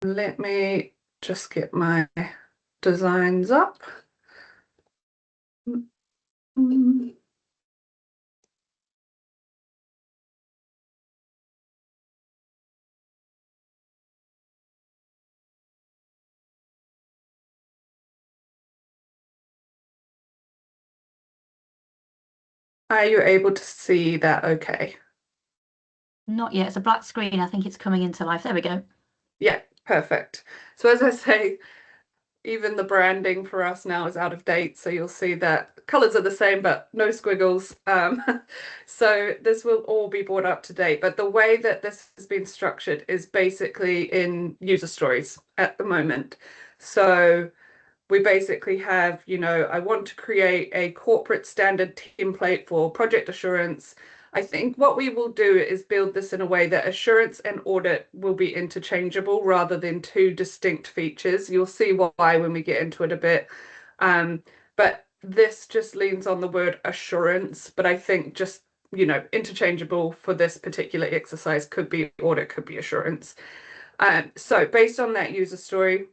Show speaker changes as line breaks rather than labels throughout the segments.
let me just get my designs up. Are you able to see that okay?
Not yet. It's a black screen. I think it's coming into life. There we go.
Yeah, perfect. So as I say, even the branding for us now is out of date, so you'll see that colors are the same but no squiggles. So this will all be brought up to date, but the way that this has been structured is basically in user stories at the moment. So we basically have, I want to create a corporate standard template for project assurance. I think what we will do is build this in a way that assurance and audit will be interchangeable rather than two distinct features. You'll see why when we get into it a bit. But this just leans on the word assurance, but I think just, interchangeable for this particular exercise could be audit, could be assurance. So based on that user story,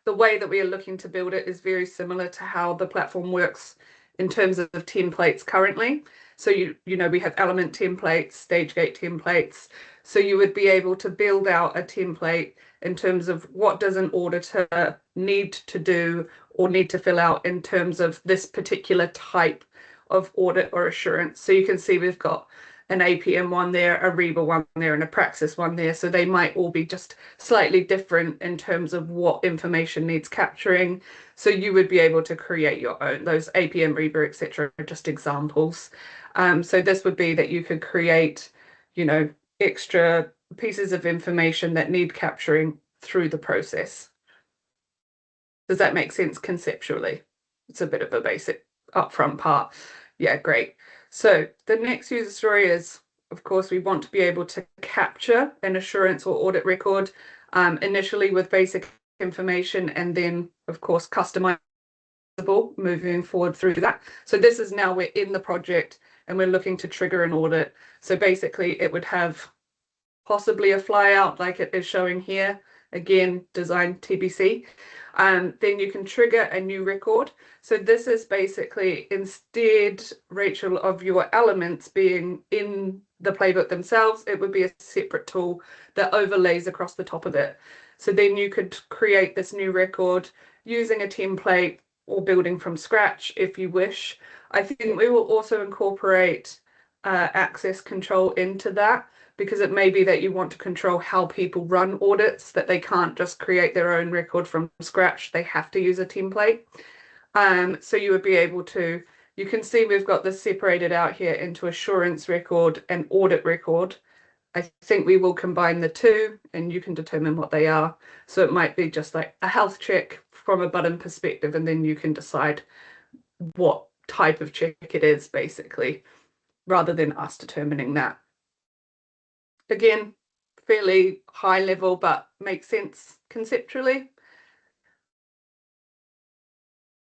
the way that we are looking to build it is very similar to how the platform works in terms of templates currently. So we have element templates, stage gate templates. So you would be able to build out a template in terms of what does an auditor need to do or need to fill out in terms of this particular type of audit or assurance. So you can see we've got an APM one there, a REBA one there, and a Praxis one there. So they might all be just slightly different in terms of what information needs capturing. So you would be able to create your own. Those APM, REBA, etc. are just examples. So this would be that you could create, extra pieces of information that need capturing through the process. Does that make sense conceptually? It's a bit of a basic upfront part. Yeah, great. So the next user story is, of course, we want to be able to capture an assurance or audit record initially with basic information and then, of course, customizable moving forward through that. So this is now we're in the project and we're looking to trigger an audit. So basically it would have possibly a flyout like it is showing here. Again, design TBC. Then you can trigger a new record. So this is basically instead, Rachel, of your elements being in the playbook themselves, it would be a separate tool that overlays across the top of it. So then you could create this new record using a template or building from scratch if you wish. I think we will also incorporate access control into that, because it may be that you want to control how people run audits, that they can't just create their own record from scratch. They have to use a template. So you would be able to, you can see we've got this separated out here into assurance record and audit record. I think we will combine the two and you can determine what they are. So it might be just like a health check from a button perspective, and then you can decide what type of check it is, basically, rather than us determining that. Again, fairly high level, but makes sense conceptually.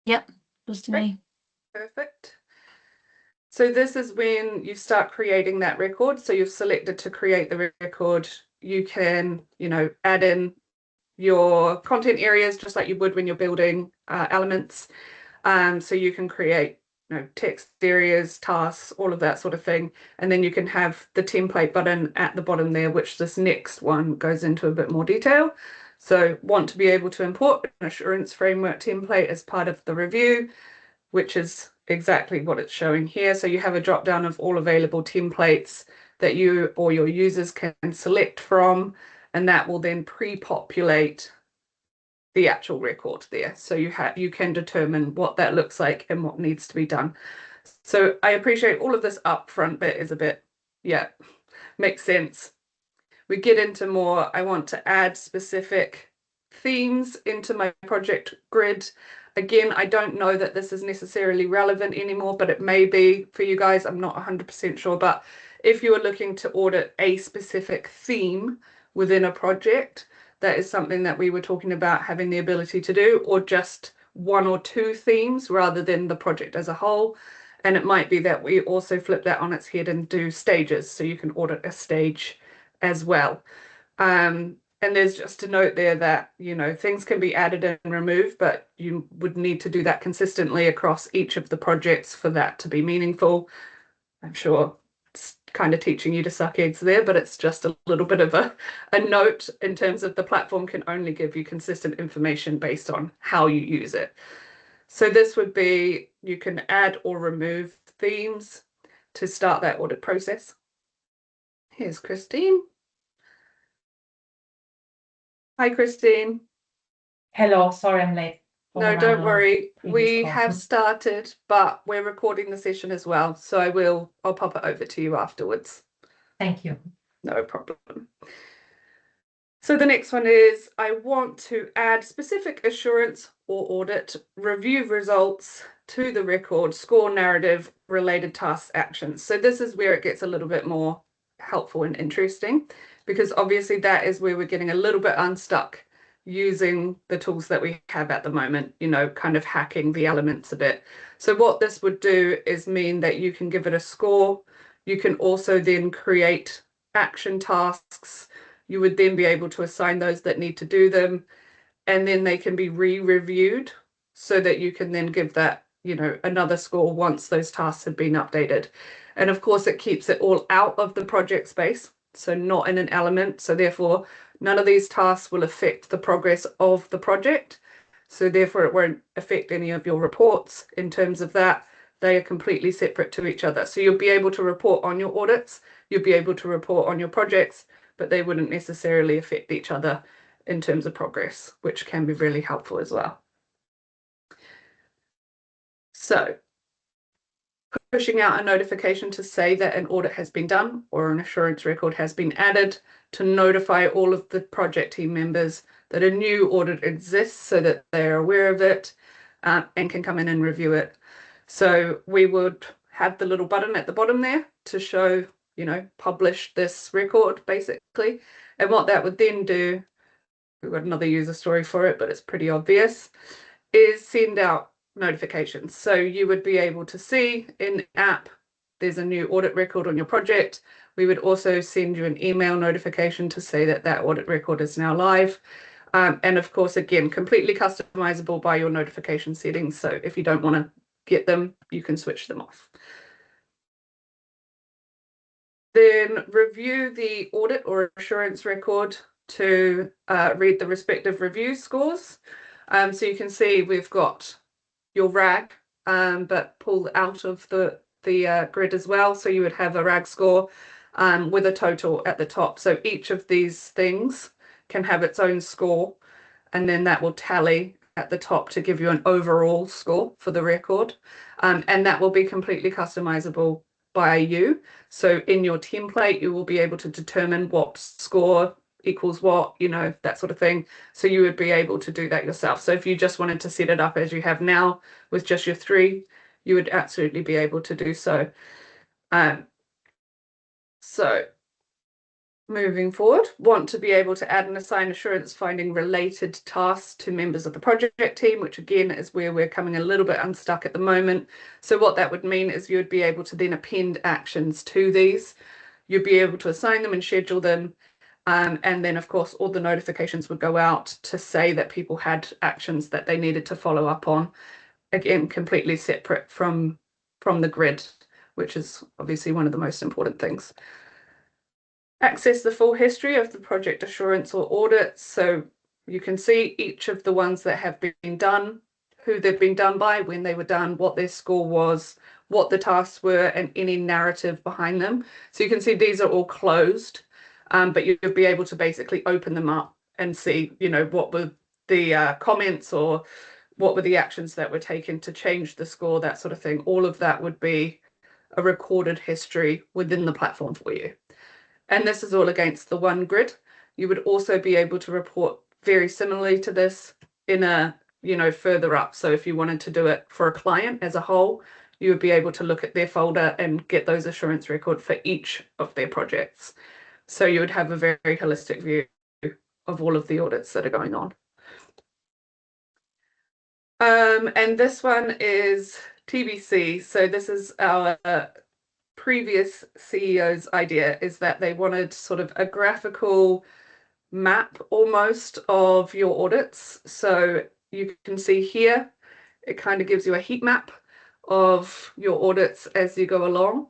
Yep, does to me.
Perfect. So this is when you start creating that record. So you've selected to create the record. You can, add in your content areas just like you would when you're building elements. So you can create text areas, tasks, all of that sort of thing. And then you can have the template button at the bottom there, which this next one goes into a bit more detail. So want to be able to import an assurance framework template as part of the review, which is exactly what it's showing here. So you have a drop down of all available templates that you or your users can select from, and that will then pre-populate the actual record there. So you can determine what that looks like and what needs to be done. So I appreciate all of this upfront bit is a bit, yeah, makes sense. We get into more, I want to add specific themes into my project grid. Again, I don't know that this is necessarily relevant anymore, but it may be for you guys. I'm not 100% sure, but if you are looking to audit a specific theme within a project, that is something that we were talking about having the ability to do, or just one or two themes rather than the project as a whole. And it might be that we also flip that on its head and do stages, so you can audit a stage as well. And there's just a note there that, things can be added and removed, but you would need to do that consistently across each of the projects for that to be meaningful. I'm sure it's kind of teaching you to suck eggs there, but it's just a little bit of a note in terms of the platform can only give you consistent information based on how you use it. So this would be, you can add or remove themes to start that audit process. Here's Christine. Hi, Christine.
Hello, sorry I'm late.
No,
for
don't
our
worry.
previous
We
call.
have started, but we're recording the session as well. So I'll pop it over to you afterwards.
Thank you.
No problem. So the next one is, I want to add specific assurance or audit review results to the record, score narrative, related tasks, actions. So this is where it gets a little bit more helpful and interesting, because obviously that is where we're getting a little bit unstuck using the tools that we have at the moment, kind of hacking the elements a bit. So what this would do is mean that you can give it a score. You can also then create action tasks. You would then be able to assign those that need to do them, and then they can be re-reviewed so that you can then give that, another score once those tasks have been updated. And of course, it keeps it all out of the project space, so not in an element. So therefore, none of these tasks will affect the progress of the project. So therefore, it won't affect any of your reports in terms of that. They are completely separate to each other. So you'll be able to report on your audits, you'll be able to report on your projects, but they wouldn't necessarily affect each other in terms of progress, which can be really helpful as well. So pushing out a notification to say that an audit has been done or an assurance record has been added to notify all of the project team members that a new audit exists so that they're aware of it and can come in and review it. So we would have the little button at the bottom there to show, publish this record basically. And what that would then do, we've got another user story for it, but it's pretty obvious, is send out notifications. So you would be able to see in the app, there's a new audit record on your project. We would also send you an email notification to say that that audit record is now live. And of course, again, completely customizable by your notification settings. So if you don't want to get them, you can switch them off. Then review the audit or assurance record to read the respective review scores. So you can see we've got your RAG, but pulled out of the grid as well. So you would have a RAG score with a total at the top. So each of these things can have its own score, and then that will tally at the top to give you an overall score for the record. And that will be completely customizable by you. So in your template, you will be able to determine what score equals what, that sort of thing. So you would be able to do that yourself. So if you just wanted to set it up as you have now with just your 3, you would absolutely be able to do so. So moving forward, want to be able to add and assign assurance finding related tasks to members of the project team, which again is where we're coming a little bit unstuck at the moment. So what that would mean is you would be able to then append actions to these. You'd be able to assign them and schedule them. And then, of course, all the notifications would go out to say that people had actions that they needed to follow up on. Again, completely separate from the grid, which is obviously one of the most important things. Access the full history of the project assurance or audits. So you can see each of the ones that have been done, who they've been done by, when they were done, what their score was, what the tasks were, and any narrative behind them. So you can see these are all closed. But you'll be able to basically open them up and see, what were the comments or what were the actions that were taken to change the score, that sort of thing. All of that would be a recorded history within the platform for you. And this is all against the one grid. You would also be able to report very similarly to this in a, further up. So if you wanted to do it for a client as a whole, you would be able to look at their folder and get those assurance records for each of their projects. So you would have a very, very holistic view of all of the audits that are going on. And this one is TBC. So this is our previous CEO's idea, is that they wanted sort of a graphical map almost of your audits. So you can see here, it kind of gives you a heat map of your audits as you go along.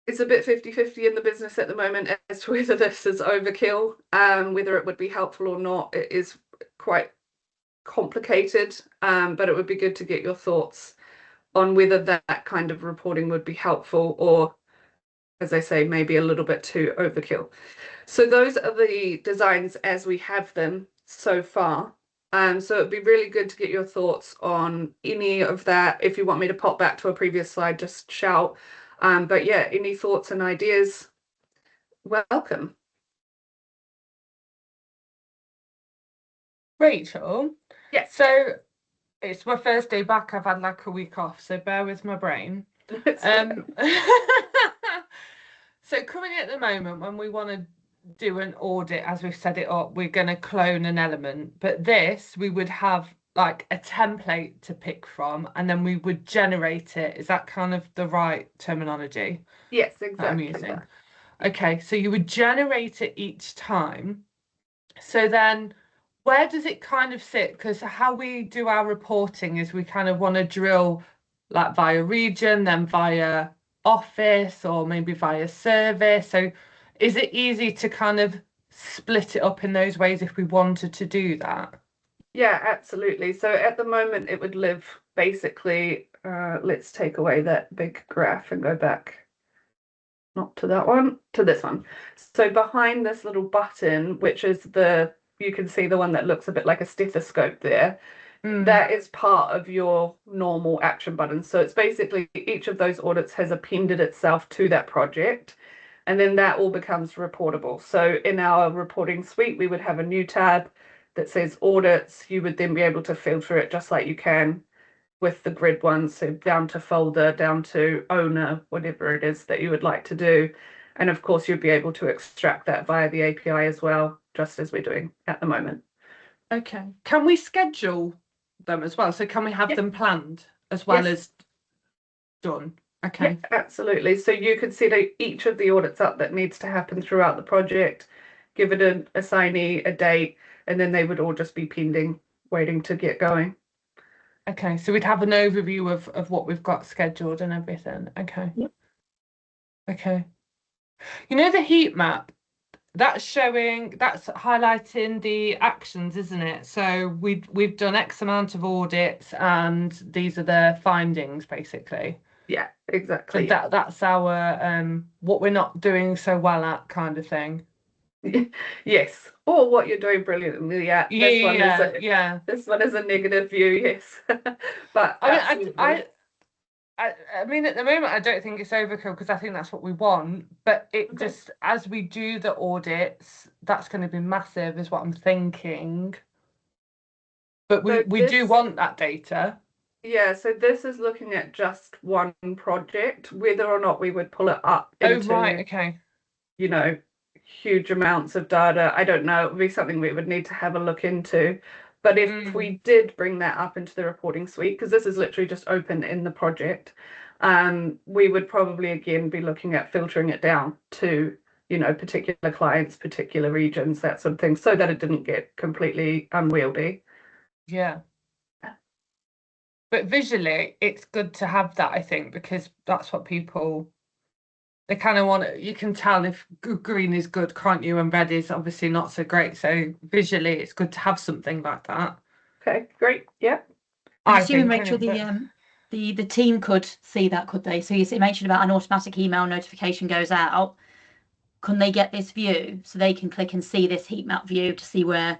It's a bit 50-50 in the business at the moment as to whether this is overkill, whether it would be helpful or not. It is quite complicated, but it would be good to get your thoughts on whether that kind of reporting would be helpful or, as I say, maybe a little bit too overkill. So those are the designs as we have them so far. So it'd be really good to get your thoughts on any of that. If you want me to pop back to a previous slide, just shout. But yeah, any thoughts and ideas, welcome.
Rachel,
Yes.
so it's my first day back. I've had like a week off, so bear with my brain. So currently at the moment, when we want to do an audit, as we've set it up, we're going to clone an element. But this, we would have like a template to pick from, and then we would generate it. Is that kind of the right terminology?
Yes,
that I'm
exactly.
using? Okay, so you would generate it each time. So then where does it kind of sit? Because how we do our reporting is we kind of want to drill like via region, then via office, or maybe via service. So is it easy to kind of split it up in those ways if we wanted to do that?
Yeah, absolutely. So at the moment, it would live basically, let's take away that big graph and go back, not to that one, to this one. So behind this little button, which is you can see the one that looks a bit like a stethoscope there, that is part of your normal action button. So it's basically each of those audits has appended itself to that project, and then that all becomes reportable. So in our reporting suite, we would have a new tab that says audits. You would then be able to filter it just like you can with the grid ones, so down to folder, down to owner, whatever it is that you would like to do. And of course, you'd be able to extract that via the API as well, just as we're doing at the moment.
Okay. Can we schedule them as well? So can we have them planned as well as done? Okay.
Yeah, absolutely. So you could set each of the audits up that needs to happen throughout the project, give it an assignee, a date, and then they would all just be pending, waiting to get going.
Okay, so we'd have an overview of what we've got scheduled and everything. Okay.
Yep.
Okay. You know the heat map, that's highlighting the actions, isn't it? So we've done X amount of audits and these are the findings basically.
Yeah,
So
exactly.
that's our what we're not doing so well at kind of thing.
Yes, or what you're doing brilliantly at. This one is a negative view, yes. But
I mean, at the moment, I don't think it's overkill because I think that's what we want. But it just, as we do the audits, that's going to be massive, is what I'm thinking. But we do want that data.
Yeah, so this is looking at just one project, whether or not we would pull it up into,
right, okay.
Huge amounts of data. I don't know. It would be something we would need to have a look into. But if we did bring that up into the reporting suite, because this is literally just open in the project, we would probably again be looking at filtering it down to, particular clients, particular regions, that sort of thing, so that it didn't get completely unwieldy.
Yeah. But visually, it's good to have that, I think, because that's what they kind of want it. You can tell if green is good, can't you? And red is obviously not so great. So visually, it's good to have something like that.
Okay, great. Yeah.
I'm assuming, Rachel, the team could see that, could they? So you mentioned about an automatic email notification goes out. Can they get this view so they can click and see this heat map view to see where?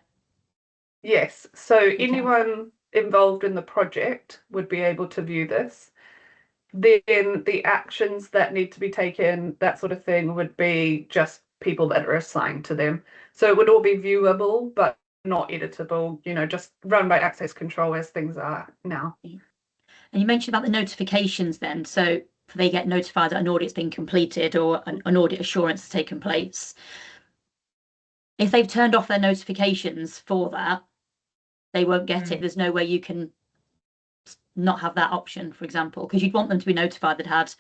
Yes. So anyone involved in the project would be able to view this. Then the actions that need to be taken, that sort of thing, would be just people that are assigned to them. So it would all be viewable, but not editable, just run by access control as things are now.
And you mentioned about the notifications then. So they get notified that an audit's been completed or an audit assurance has taken place. If they've turned off their notifications for that, they won't get it. There's no way you can not have that option, for example, because you'd want them to be notified that had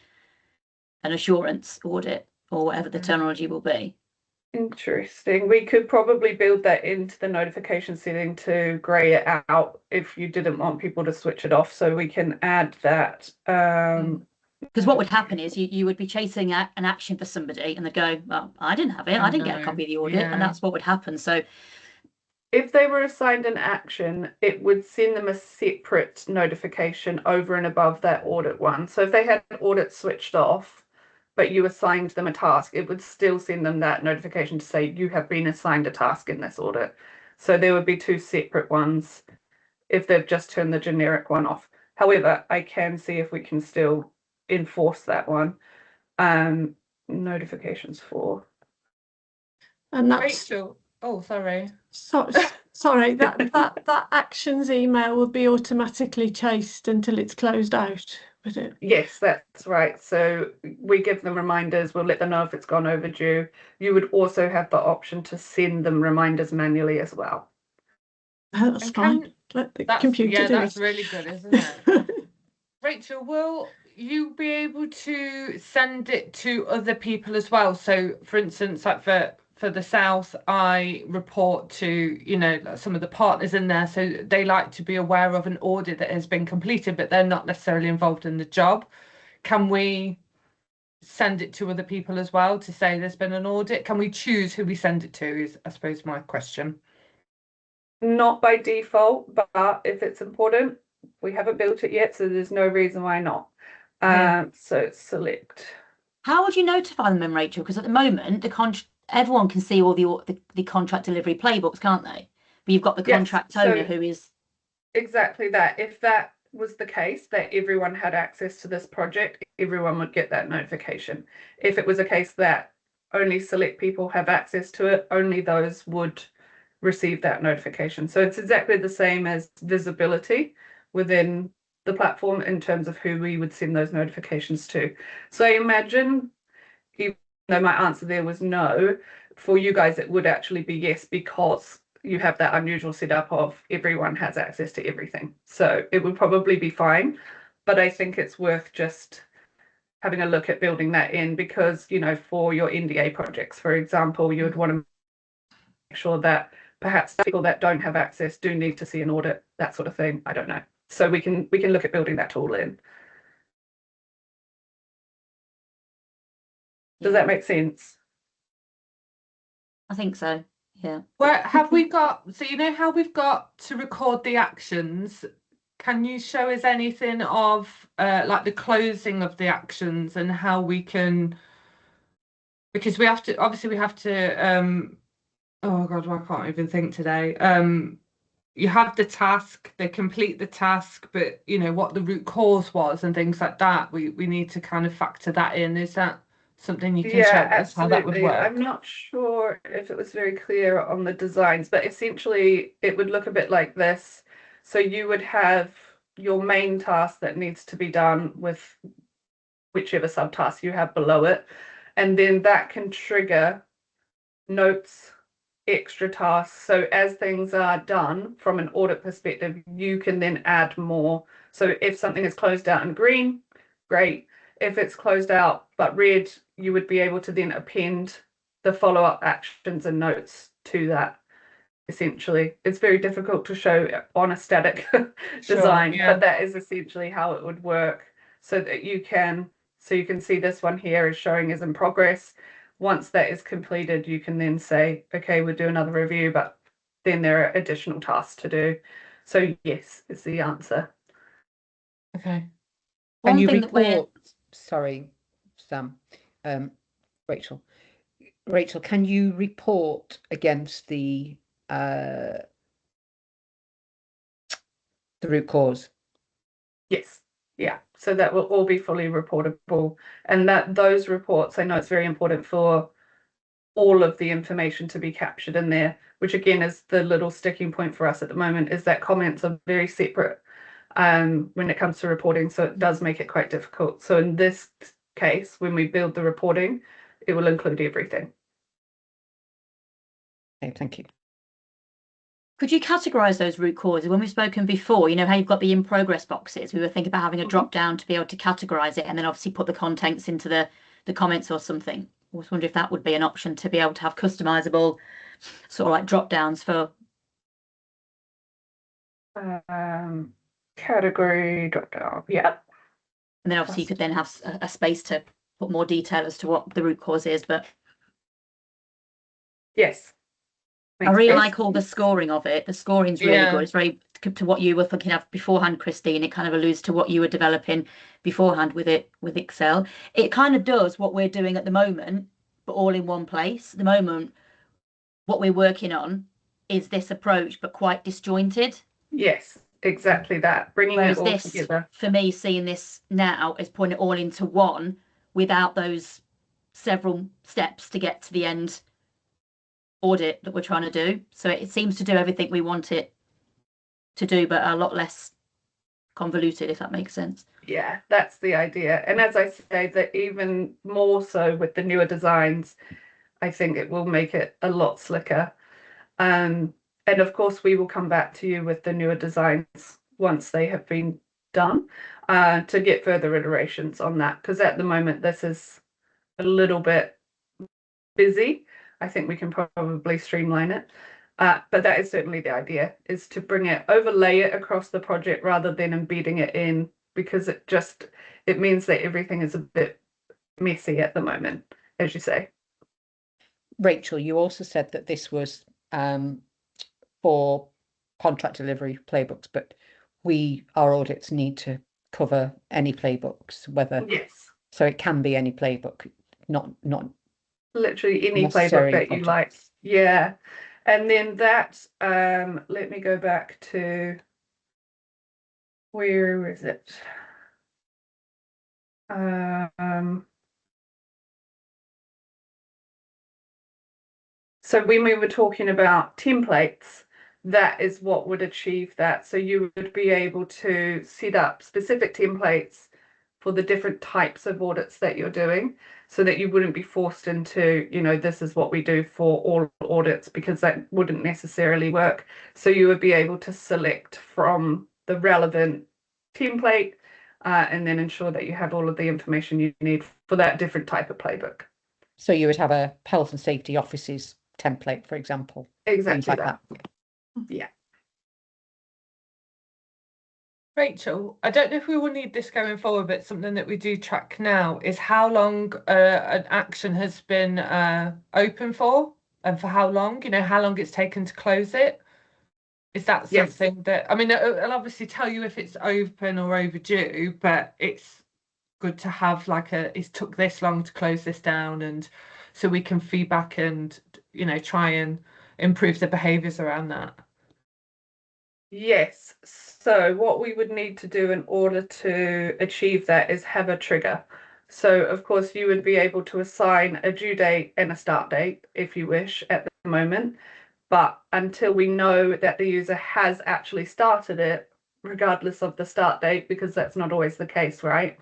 an assurance audit or whatever the terminology will be.
Interesting. We could probably build that into the notification setting to grey it out if you didn't want people to switch it off. So we can add that.
Because what would happen is you would be chasing an action for somebody and they'd go, well, I didn't have it. I didn't get a copy of the audit. And that's what would happen. So
if they were assigned an action, it would send them a separate notification over and above that audit one. So if they had an audit switched off, but you assigned them a task, it would still send them that notification to say you have been assigned a task in this audit. So there would be two separate ones if they've just turned the generic one off. However, I can see if we can still enforce that one. Notifications for.
And that's
Rachel. Oh, sorry.
sorry, that actions email will be automatically chased until it's closed out, would it?
Yes, that's right. So we give them reminders, we'll let them know if it's gone overdue. You would also have the option to send them reminders manually as well.
That's
And
fine. Let the computer do
that's
it.
really good, isn't it? Rachel, will you be able to send it to other people as well? So, for instance, like for the South, I report to, you know, some of the partners in there, so they like to be aware of an audit that has been completed, but they're not necessarily involved in the job. Can we send it to other people as well to say there's been an audit? Can we choose who we send it to is, I suppose, my question.
Not by default, but if it's important, we haven't built it yet, so there's no reason why not. So select.
how would you notify them then, Rachel? Because at the moment, everyone can see all the contract delivery playbooks, can't they? But you've got the contract owner who is
exactly that. If that was the case, that everyone had access to this project, everyone would get that notification. If it was a case that only select people have access to it, only those would receive that notification. So it's exactly the same as visibility within the platform in terms of who we would send those notifications to. So I imagine, even though my answer there was no, for you guys it would actually be yes, because you have that unusual setup of everyone has access to everything. So it would probably be fine, but I think it's worth just having a look at building that in, because, you know, for your NDA projects, for example, you would want to make sure that perhaps people that don't have access do need to see an audit, that sort of thing. I don't know. So we can look at building that tool in. Does that make sense?
I think so. Yeah.
Where have we got, so you know how we've got to record the actions? Can you show us anything of like the closing of the actions and how we can, because we have to, obviously we have to, oh God, I can't even think today. You have the task, they complete the task, but you know what the root cause was and things like that. We need to kind of factor that in. Is that something you can show us how that would work?
I'm not sure if it was very clear on the designs, but essentially it would look a bit like this. So you would have your main task that needs to be done with whichever subtask you have below it, and then that can trigger notes, extra tasks. So as things are done from an audit perspective, you can then add more. So if something is closed out in green, great. If it's closed out but red, you would be able to then append the follow-up actions and notes to that. Essentially, it's very difficult to show on a static design, but that is essentially how it would work, so that you can see this one here is showing as in progress. Once that is completed, you can then say, okay, we'll do another review, but then there are additional tasks to do. So yes, is the answer.
Okay.
Can you report, sorry, Sam, Rachel, can you report against the root cause?
Yes. Yeah, so that will all be fully reportable, and that those reports, I know it's very important for all of the information to be captured in there, which again is the little sticking point for us at the moment, is that comments are very separate when it comes to reporting, so it does make it quite difficult. So in this case, when we build the reporting, it will include everything.
Okay, thank you.
Could you categorize those root causes? When we've spoken before, you know how you've got the in progress boxes, we were thinking about having a drop down to be able to categorize it and then obviously put the contents into the comments or something. I was wondering if that would be an option to be able to have customizable sort of like drop downs for
category drop down. Yeah.
and then obviously you could then have a space to put more detail as to what the root cause is. But
Yes.
I really
sense.
like all the scoring of it. The scoring's really
Yeah.
good. It's very to what you were thinking of beforehand, Christine. It kind of alludes to what you were developing beforehand with Excel. It kind of does what we're doing at the moment, but all in one place. At the moment, what we're working on is this approach, but quite disjointed.
Yes, exactly that. Bringing
Whereas
it all
this,
together.
for me, seeing this now is putting it all into one without those several steps to get to the end audit that we're trying to do. So it seems to do everything we want it to do, but a lot less convoluted, if that makes sense.
Yeah, that's the idea. And as I say, that even more so with the newer designs, I think it will make it a lot slicker. And of course, we will come back to you with the newer designs once they have been done to get further iterations on that. Because at the moment, this is a little bit busy. I think we can probably streamline it. But that is certainly the idea, is to bring it, overlay it across the project rather than embedding it in, because it means that everything is a bit messy at the moment, as you say.
Rachel, you also said that this was for contract delivery playbooks, but our audits need to cover any playbooks, whether
Yes.
So it can be any playbook, not
Literally any playbook
necessary
that you like.
projects.
Yeah. And then that, let me go back to, where is it? So when we were talking about templates, that is what would achieve that. So you would be able to set up specific templates for the different types of audits that you're doing, so that you wouldn't be forced into, this is what we do for all audits, because that wouldn't necessarily work. So you would be able to select from the relevant template and then ensure that you have all of the information you need for that different type of playbook.
So you would have a health and safety offices template, for example.
Exactly
like
that. Yeah.
Rachel, I don't know if we will need this going forward, but something that we do track now is how long an action has been open for, and for how long, how long it's taken to close it. Is that something that, I mean, it'll obviously tell you if it's open or overdue, but it's good to have like it's took this long to close this down, and so we can feedback and, try and improve the behaviours around that.
Yes. So what we would need to do in order to achieve that is have a trigger. So of course you would be able to assign a due date and a start date if you wish at the moment. But until we know that the user has actually started it, regardless of the start date, because that's not always the case, right?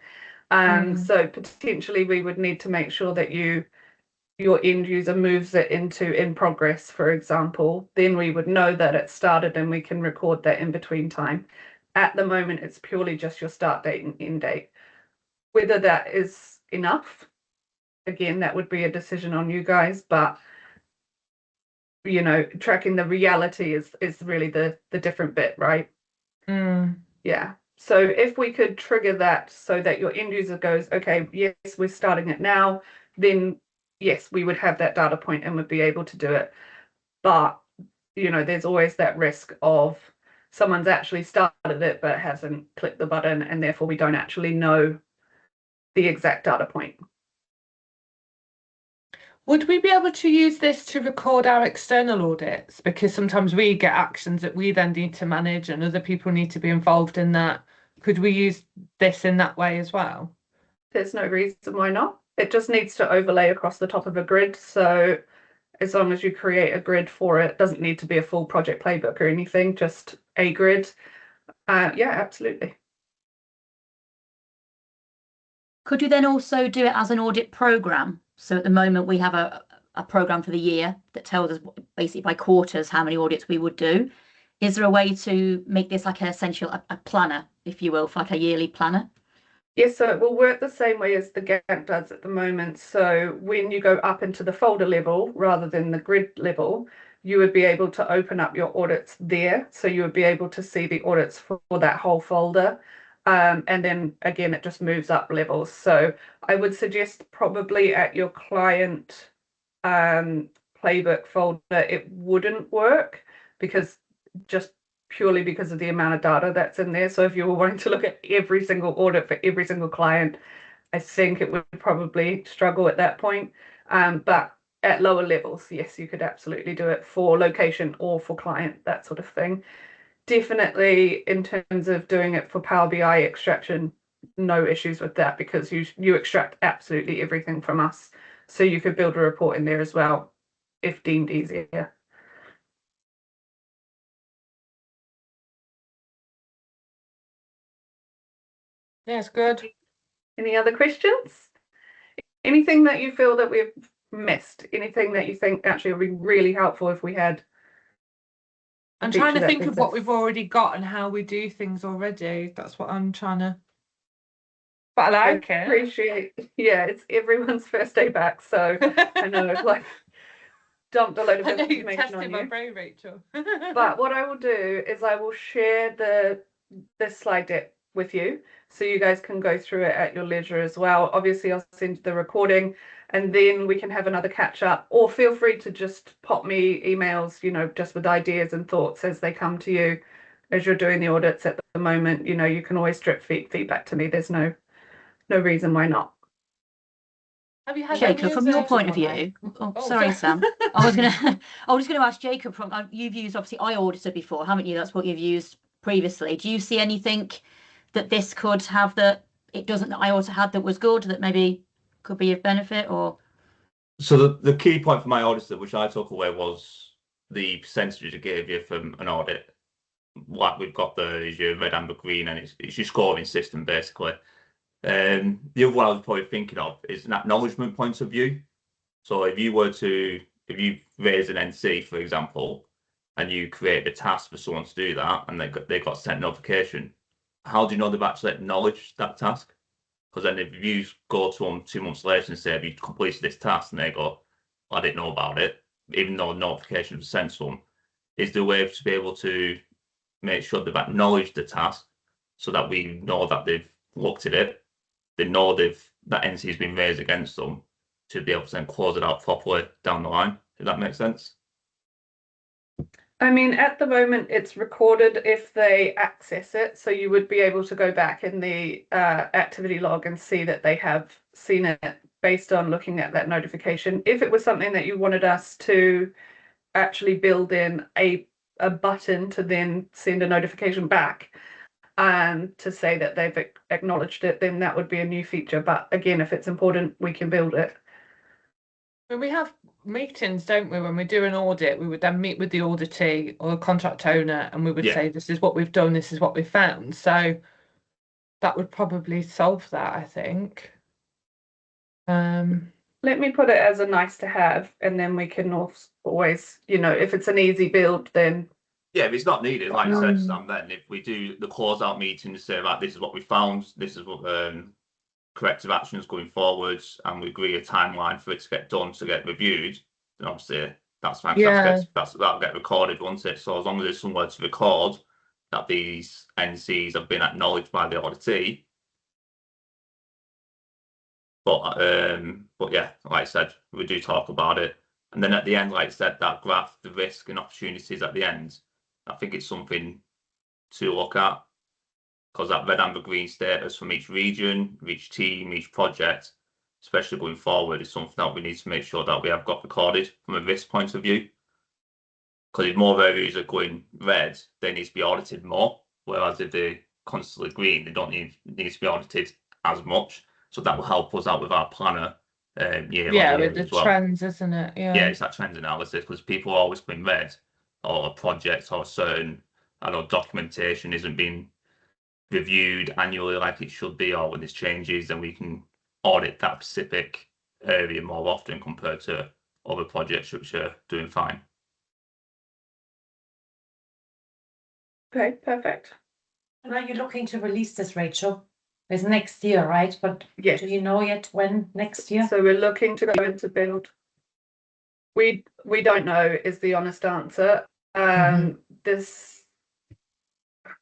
So potentially we would need to make sure that your end user moves it into in progress, for example, then we would know that it started and we can record that in between time. At the moment, it's purely just your start date and end date. Whether that is enough, again, that would be a decision on you guys, but tracking the reality is really the different bit, right? Yeah. So if we could trigger that so that your end user goes, okay, yes, we're starting it now, then yes, we would have that data point and would be able to do it. But, there's always that risk of someone's actually started it but hasn't clicked the button, and therefore we don't actually know the exact data point.
Would we be able to use this to record our external audits? Because sometimes we get actions that we then need to manage and other people need to be involved in that. Could we use this in that way as well?
There's no reason why not. It just needs to overlay across the top of a grid. So as long as you create a grid for it, doesn't need to be a full project playbook or anything, just a grid. Yeah, absolutely.
Could you then also do it as an audit program? So at the moment we have a program for the year that tells us basically by quarters how many audits we would do. Is there a way to make this like an essential a planner, if you will, for like a yearly planner?
Yes, so it will work the same way as the Gantt does at the moment. So when you go up into the folder level rather than the grid level, you would be able to open up your audits there. So you would be able to see the audits for that whole folder. And then again, it just moves up levels. So I would suggest probably at your client playbook folder, it wouldn't work because just purely because of the amount of data that's in there. So if you were wanting to look at every single audit for every single client, I think it would probably struggle at that point. But at lower levels, yes, you could absolutely do it for location or for client, that sort of thing. Definitely in terms of doing it for Power BI extraction, no issues with that because you extract absolutely everything from us. So you could build a report in there as well if deemed easier.
Yeah, it's good.
Any other questions? Anything that you feel that we've missed? Anything that you think actually would be really helpful if we had?
I'm trying to think of what we've already got and how we do things already. That's what I'm trying to. But I like it.
Appreciate. Yeah, it's everyone's first day back, so I know it's like dumped a load of
I know you're
information
testing
on
my
you.
brain, Rachel.
But what I will do is I will share this slide deck with you so you guys can go through it at your leisure as well. Obviously, I'll send you the recording and then we can have another catch up, or feel free to just pop me emails, you know, just with ideas and thoughts as they come to you as you're doing the audits at the moment. You know, you can always drip feedback to me. There's no reason why not.
Have you had
Jacob, from your point of view, sorry, Sam. I was just going to ask Jacob. You've used obviously iAuditor before, haven't you? That's what you've used previously. Do you see anything that this could have that it doesn't that iAuditor had that was good that maybe could be of benefit? Or
so the key point for my auditor, which I took away, was the percentage it gave you from an audit. What we've got there is your red, amber, green, and it's your scoring system basically. The other one I was probably thinking of is an acknowledgement point of view. So if you raise an NC, for example, and you create a task for someone to do that, and they got sent notification, how do you know they've actually acknowledged that task? Because then if you go to them 2 months later and say, have you completed this task? And they go, I didn't know about it, even though notification was sent to them. Is there a way to be able to make sure they've acknowledged the task so that we know that they've looked at it, they know that NC has been raised against them, to be able to then close it out properly down the line? Does that make sense?
I mean, at the moment, it's recorded if they access it. So you would be able to go back in the activity log and see that they have seen it based on looking at that notification. If it was something that you wanted us to actually build in a button to then send a notification back to say that they've acknowledged it, then that would be a new feature. But again, if it's important, we can build it.
When we have meetings, don't we? When we do an audit, we would then meet with the auditee or the contract owner, and we would say, "This is what we've done. This is what we found." So that would probably solve that, I think.
Let me put it as a nice to have, and then we can always, you know, if it's an easy build, then
yeah, if it's not needed, like I said, Sam, then if we do the closeout meeting to say, like, this is what we found, this is what corrective actions going forwards, and we agree a timeline for it to get done, to get reviewed, then obviously that's fine.
Yeah.
That'll get recorded, won't it? So as long as there's somewhere to record that these NCs have been acknowledged by the auditee. But yeah, like I said, we do talk about it. And then at the end, like I said, that graph, the risk and opportunities at the end, I think it's something to look at, because that red, amber, green status from each region, each team, each project, especially going forward, is something that we need to make sure that we have got recorded from a risk point of view. Because if more areas are going red, they need to be audited more. Whereas if they're constantly green, they don't need to be audited as much. So that will help us out with our planner year on year
with the
as well.
trends, isn't it?
Yeah, it's that trend analysis, because people are always going red, or a project or a certain, I know, documentation isn't being reviewed annually like it should be, or when there's changes, then we can audit that specific area more often compared to other projects which are doing fine.
okay, perfect.
And are you looking to release this, Rachel? It's next year, right? But
Yes.
do you know yet when next year?
So we're looking to go into build. We don't know is the honest answer. This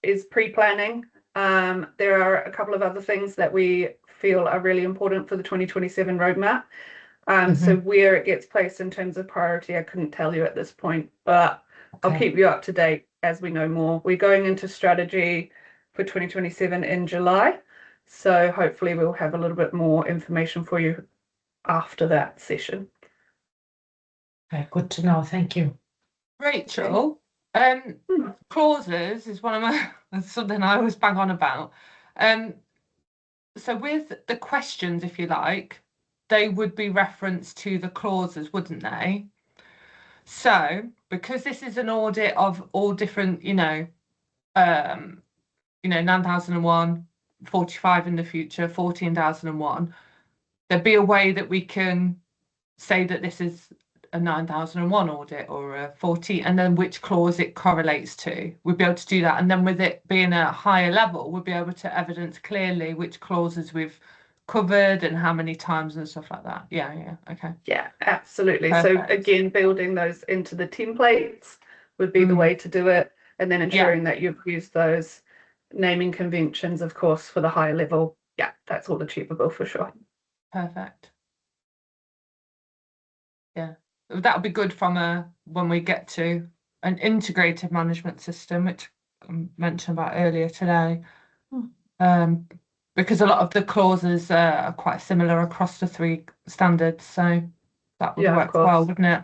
is pre-planning. There are a couple of other things that we feel are really important for the 2027 roadmap. So where it gets placed in terms of priority, I couldn't tell you at this point, but I'll
Okay.
keep you up to date as we know more. We're going into strategy for 2027 in July. So hopefully we'll have a little bit more information for you after that session.
Okay, good to know. Thank you.
Rachel, clauses is one of my something I always bang on about. So with the questions, if you like, they would be referenced to the clauses, wouldn't they? So because this is an audit of all different, 9001, 45 in the future, 14,001, there'd be a way that we can say that this is a 9001 audit or a 40, and then which clause it correlates to. We'd be able to do that. And then with it being a higher level, we'd be able to evidence clearly which clauses we've covered and how many times and stuff like that. Yeah, okay.
Yeah, absolutely.
Perfect.
So again, building those into the templates would be the way to do it, and then ensuring that you've used those naming conventions, of course, for the higher level. Yeah, that's all achievable for sure.
Perfect. Yeah, that'll be good from when we get to an integrated management system, which I mentioned about earlier today. Because a lot of the clauses are quite similar across the 3 standards, so that would work well, wouldn't it?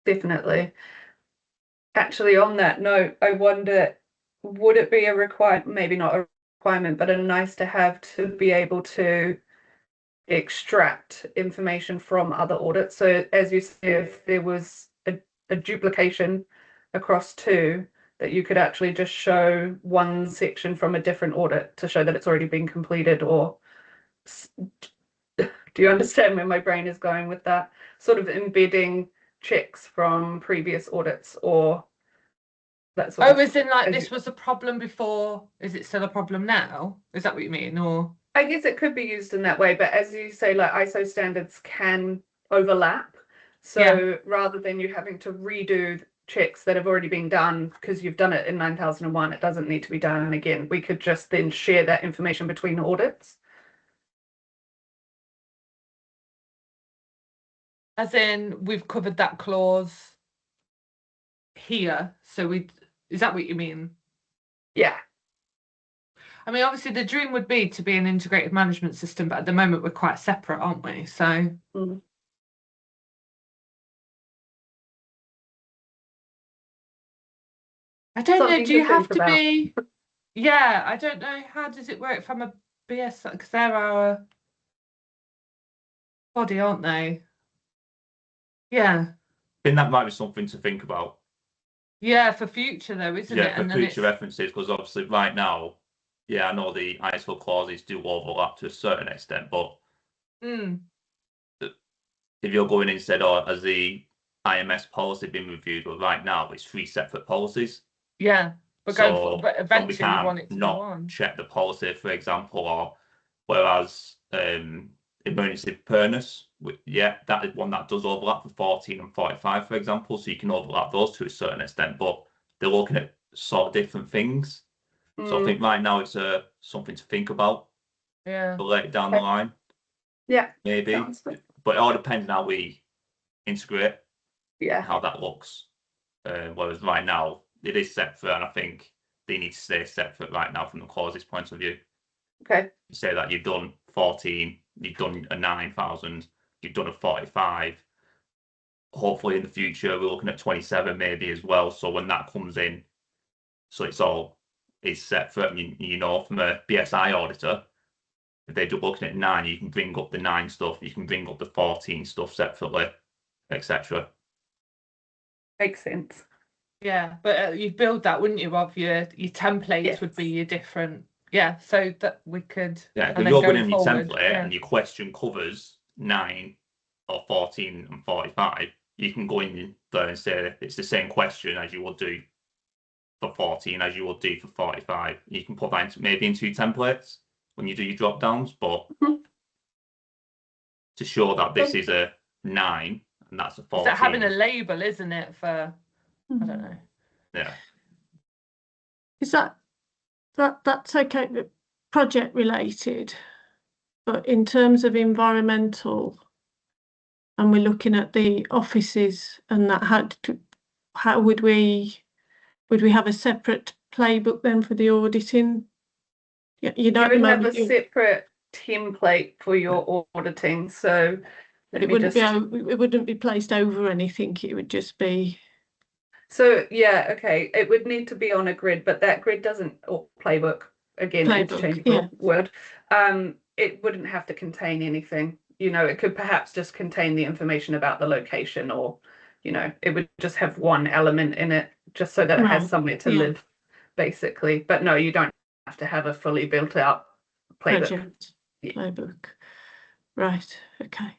Definitely. Actually, on that note, I wonder, would it be a requirement, maybe not a requirement, but a nice to have to be able to extract information from other audits? So as you say, if there was a duplication across 2, that you could actually just show one section from a different audit to show that it's already been completed, or do you understand where my brain is going with that? Sort of embedding checks from previous audits or that sort of.
As in like this was a problem before, is it still a problem now? Is that what you mean? Or
I guess it could be used in that way, but as you say, like ISO standards can overlap. So rather than you having to redo checks that have already been done because you've done it in 9001, it doesn't need to be done again. We could just then share that information between audits.
as in we've covered that clause here, so is that what you mean?
Yeah.
I mean, obviously the dream would be to be an integrated management system, but at the moment we're quite separate, aren't we? So I don't know, do you have to be I don't know, how does it work from a BS, because they're our body, aren't they? Yeah.
I think that might be something to think about.
Yeah, for future though, isn't it?
Yeah, for future references, because obviously right now, I know the ISO clauses do overlap to a certain extent, but if you're going instead, or has the IMS policy been reviewed? Well, right now it's 3 separate policies.
Yeah, but but eventually we want it to be
not
one.
check the policy, for example, or whereas emergency preparedness, that is one that does overlap for 14 and 45, for example, so you can overlap those to a certain extent, but they're looking at sort of different things. So I think right now it's something to think about.
Yeah.
But later down the line.
Yeah.
Maybe. But it all depends on how we integrate.
Yeah.
How that looks. Whereas right now it is separate, and I think they need to stay separate right now from the clauses point of view.
Okay.
You say that you've done 14, you've done a 9,000, you've done a 45. Hopefully in the future we're looking at 27 maybe as well. So when that comes in, so it's separate, and you know from a BSI auditor, if they're looking at 9, you can bring up the 9 stuff, you can bring up the 14 stuff separately, etc.
Makes sense.
Yeah, but you'd build that, wouldn't you, of your templates would be your different, so that we could.
Yeah, if you're going in your template and your question covers 9 or 14 and 45, you can go in there and say it's the same question as you would do for 14 as you would do for 45. You can put that into maybe in 2 templates when you do your drop downs, but to show that this is a 9 and that's a 14.
It's like having a label, isn't it? For I don't know.
Yeah.
Is that's okay, project related, but in terms of environmental, and we're looking at the offices and that, how would we have a separate playbook then for the auditing? Yeah, you know,
You
at the
would have
moment
a separate template for your auditing, so let
it
me
wouldn't
just...
be it wouldn't be placed over anything. It would just be.
So yeah, okay, it would need to be on a grid, but that grid doesn't, or playbook, again,
Playbook,
interchangeable
yeah.
word. It wouldn't have to contain anything. You know, it could perhaps just contain the information about the location, or, you know, it would just have one element in it, just so that it has
Right,
somewhere to
yeah.
live, basically. But no, you don't have to have a fully built out playbook.
Project
Yeah.
playbook. Right. Okay.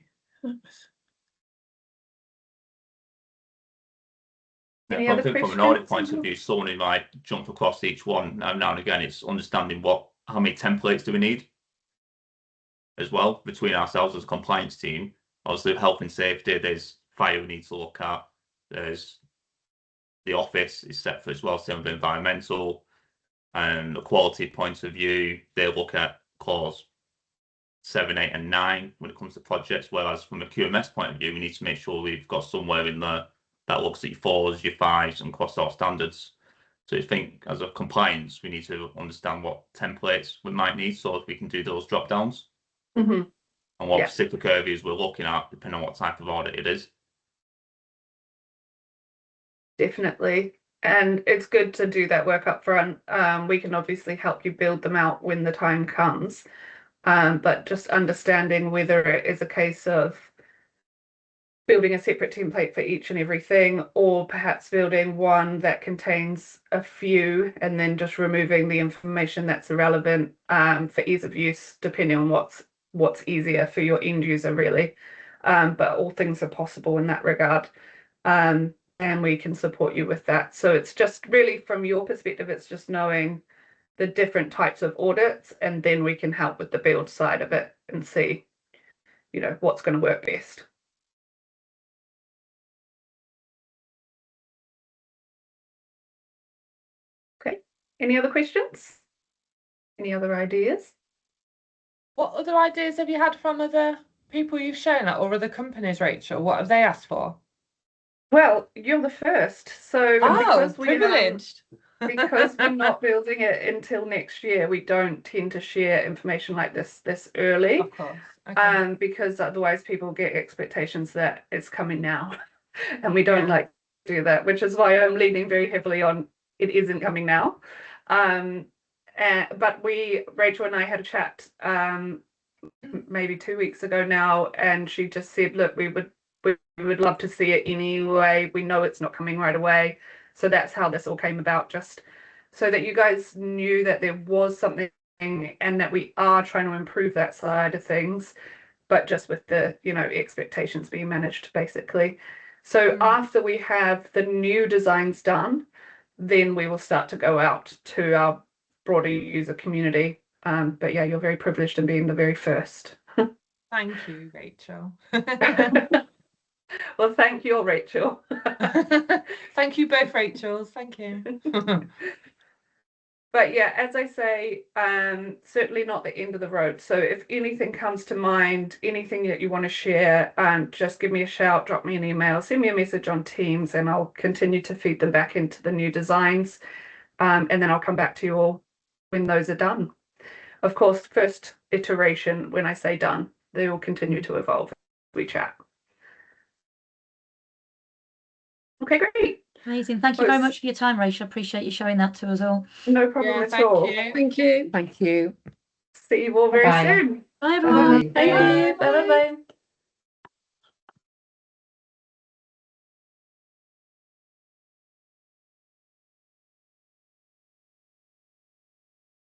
Any
I
other
think from an audit
questions?
point of view, someone who might jump across each one now and again, it's understanding how many templates do we need as well between ourselves as a compliance team. Obviously, health and safety, there's fire we need to look at. There's the office is separate as well, same with environmental and the quality point of view. They look at clause 7, 8, and 9 when it comes to projects. Whereas from a QMS point of view, we need to make sure we've got somewhere in there that looks at your 4s, your 5s, and cross our standards. So I think as a compliance, we need to understand what templates we might need so that we can do those drop downs.
Mm-hmm.
And what
Yeah.
specific areas we're looking at, depending on what type of audit it is.
Definitely. And it's good to do that work up front. We can obviously help you build them out when the time comes. But just understanding whether it is a case of building a separate template for each and everything, or perhaps building one that contains a few and then just removing the information that's irrelevant, for ease of use, depending on what's easier for your end user, really. But all things are possible in that regard. And we can support you with that. So it's just really from your perspective, it's just knowing the different types of audits, and then we can help with the build side of it and see, you know, what's going to work best. Okay, any other questions? Any other ideas?
What other ideas have you had from other people you've shown that, or other companies, Rachel? What have they asked for?
Well, you're the first. So
Oh, privileged.
because we're not building it until next year, we don't tend to share information like this early.
Of course. Okay.
Because otherwise people get expectations that it's coming now. And we don't like to do that, which is why I'm leaning very heavily on it isn't coming now. But Rachel and I had a chat maybe 2 weeks ago now, and she just said, look, we would love to see it anyway. We know it's not coming right away. So that's how this all came about, just so that you guys knew that there was something and that we are trying to improve that side of things, but just with the, you know, expectations being managed, basically. So after we have the new designs done, then we will start to go out to our broader user community. But yeah, you're very privileged in being the very first.
Thank you, Rachel.
Well, thank you, Rachel.
Thank you both, Rachels. Thank you.
But yeah, as I say, certainly not the end of the road. So if anything comes to mind, anything that you want to share, just give me a shout, drop me an email, send me a message on Teams, and I'll continue to feed them back into the new designs. And then I'll come back to you all when those are done. Of course, first iteration, when I say done, they will continue to evolve as we chat. Okay, great.
Amazing. Thank you very much for your time, Rachel. Appreciate you showing that to us all.
No problem at all.
Thank you.
Thank you.
See you all very
Bye.
soon.
Bye, everyone.
Bye.
Bye. Bye. Bye.